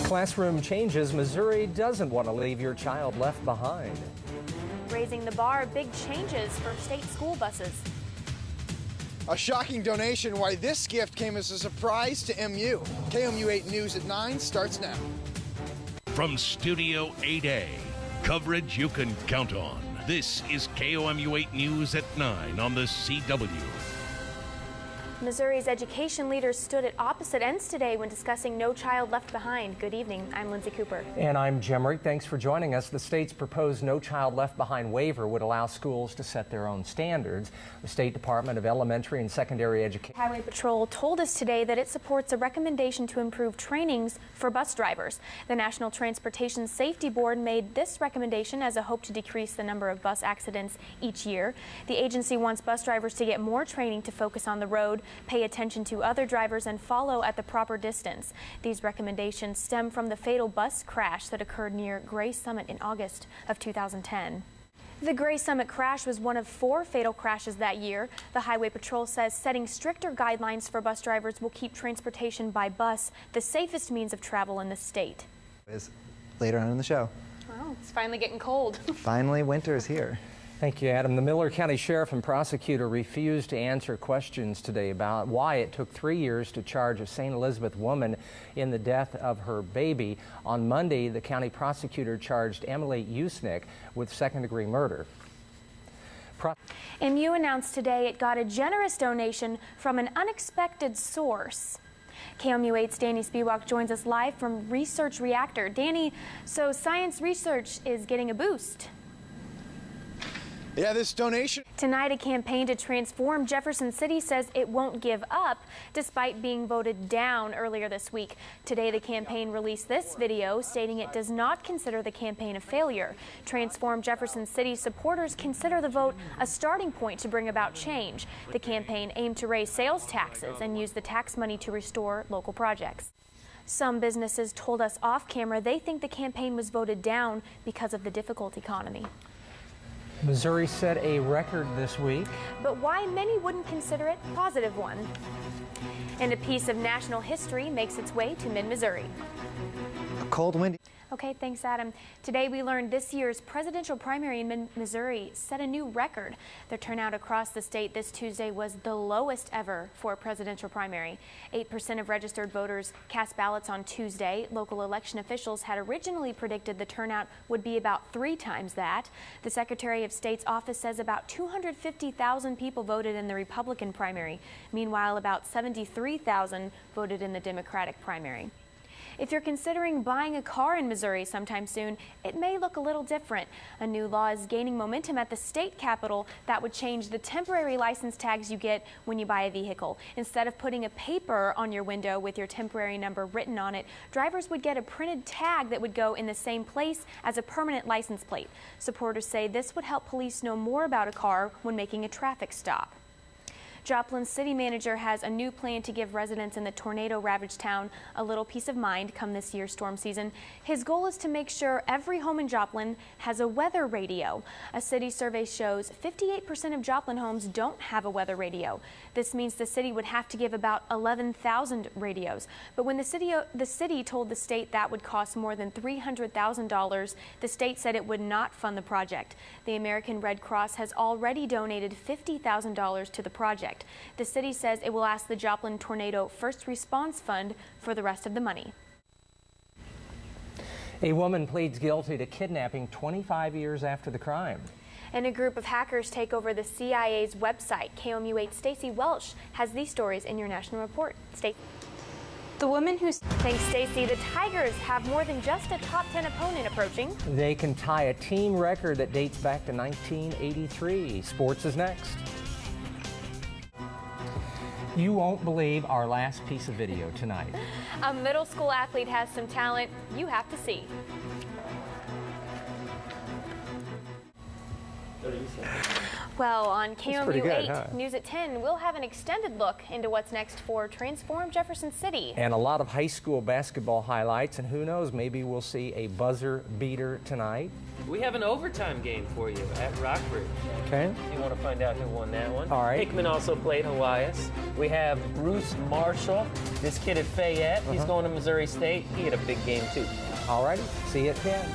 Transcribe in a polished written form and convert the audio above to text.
Classroom changes. Missouri doesn't want to leave your child left behind. Raising the bar, big changes for state school buses. A shocking donation, why this gift came as a surprise to MU. KOMU 8 News at 9 starts now. From Studio 8A, coverage you can count on. This is KOMU 8 News at 9 on the CW. Missouri's education leaders stood at opposite ends today when discussing No Child Left Behind. Good evening. I'm Lindsay Cooper. And I'm Jim Rick. Thanks for joining us. The state's proposed No Child Left Behind waiver would allow schools to set their own standards. The State Department of Elementary and Secondary Education Highway Patrol told us today that it supports a recommendation to improve trainings for bus drivers. The National Transportation Safety Board made this recommendation as a hope to decrease the number of bus accidents each year. The agency wants bus drivers to get more training to focus on the road, pay attention to other drivers, and follow at the proper distance. These recommendations stem from the fatal bus crash that occurred near Gray Summit in August of 2010. The Gray Summit crash was one of 4 fatal crashes that year. The Highway Patrol says setting stricter guidelines for bus drivers will keep transportation by bus the safest means of travel in the state. Is later on in the show. Wow, it's finally getting cold. Finally, winter is here. Thank you, Adam. The Miller County Sheriff and prosecutor refused to answer questions today about why it took 3 years to charge a St. Elizabeth woman in the death of her baby. On Monday, the county prosecutor charged Emily Usnick with second-degree murder. MU announced today it got a generous donation from an unexpected source. KOMU 8's Danny Spiewak joins us live from Research Reactor. Danny, so science research is getting a boost. Yeah, this donation. Tonight, a campaign to transform Jefferson City says it won't give up despite being voted down earlier this week. Today, the campaign released this video stating it does not consider the campaign a failure. Transform Jefferson City supporters consider the vote a starting point to bring about change. The campaign aimed to raise sales taxes and use the tax money to restore local projects. Some businesses told us off camera they think the campaign was voted down because of the difficult economy. Missouri set a record this week. But why many wouldn't consider it a positive one. And a piece of national history makes its way to mid-Missouri. A cold, windy. Okay, thanks, Adam. Today we learned this year's presidential primary in mid-Missouri set a new record. The turnout across the state this Tuesday was the lowest ever for a presidential primary. 8% of registered voters cast ballots on Tuesday. Local election officials had originally predicted the turnout would be about 3 times that. The Secretary of State's office says about 250,000 people voted in the Republican primary. Meanwhile, about 73,000 voted in the Democratic primary. If you're considering buying a car in Missouri sometime soon, it may look a little different. A new law is gaining momentum at the state capitol that would change the temporary license tags you get when you buy a vehicle. Instead of putting a paper on your window with your temporary number written on it, drivers would get a printed tag that would go in the same place as a permanent license plate. Supporters say this would help police know more about a car when making a traffic stop. Joplin's city manager has a new plan to give residents in the tornado-ravaged town a little peace of mind come this year's storm season. His goal is to make sure every home in Joplin has a weather radio. A city survey shows 58% of Joplin homes don't have a weather radio. This means the city would have to give about 11,000 radios. But when the city told the state that would cost more than $300,000, the state said it would not fund the project. The American Red Cross has already donated $50,000 to the project. The city says it will ask the Joplin Tornado First Response Fund for the rest of the money. A woman pleads guilty to kidnapping 25 years after the crime. And a group of hackers take over the CIA's website. KOMU 8's Stacy Welsh has these stories in your national report. The woman who thanks Stacy, the Tigers have more than just a top 10 opponent approaching. They can tie a team record that dates back to 1983. Sports is next. You won't believe our last piece of video tonight. A middle school athlete has some talent you have to see. Well, on pretty KOMU good, 8 huh? News at 10, we'll have an extended look into what's next for Transform Jefferson City. And a lot of high school basketball highlights, and who knows, maybe we'll see a buzzer beater tonight. We have an overtime game for you at Rockbridge. Okay. If you want to find out who won that one. All right. Hickman also played Hawaii's. We have Bruce Marshall, this kid at Fayette. He's going to Missouri State. He had a big game too. All righty. See you at 10.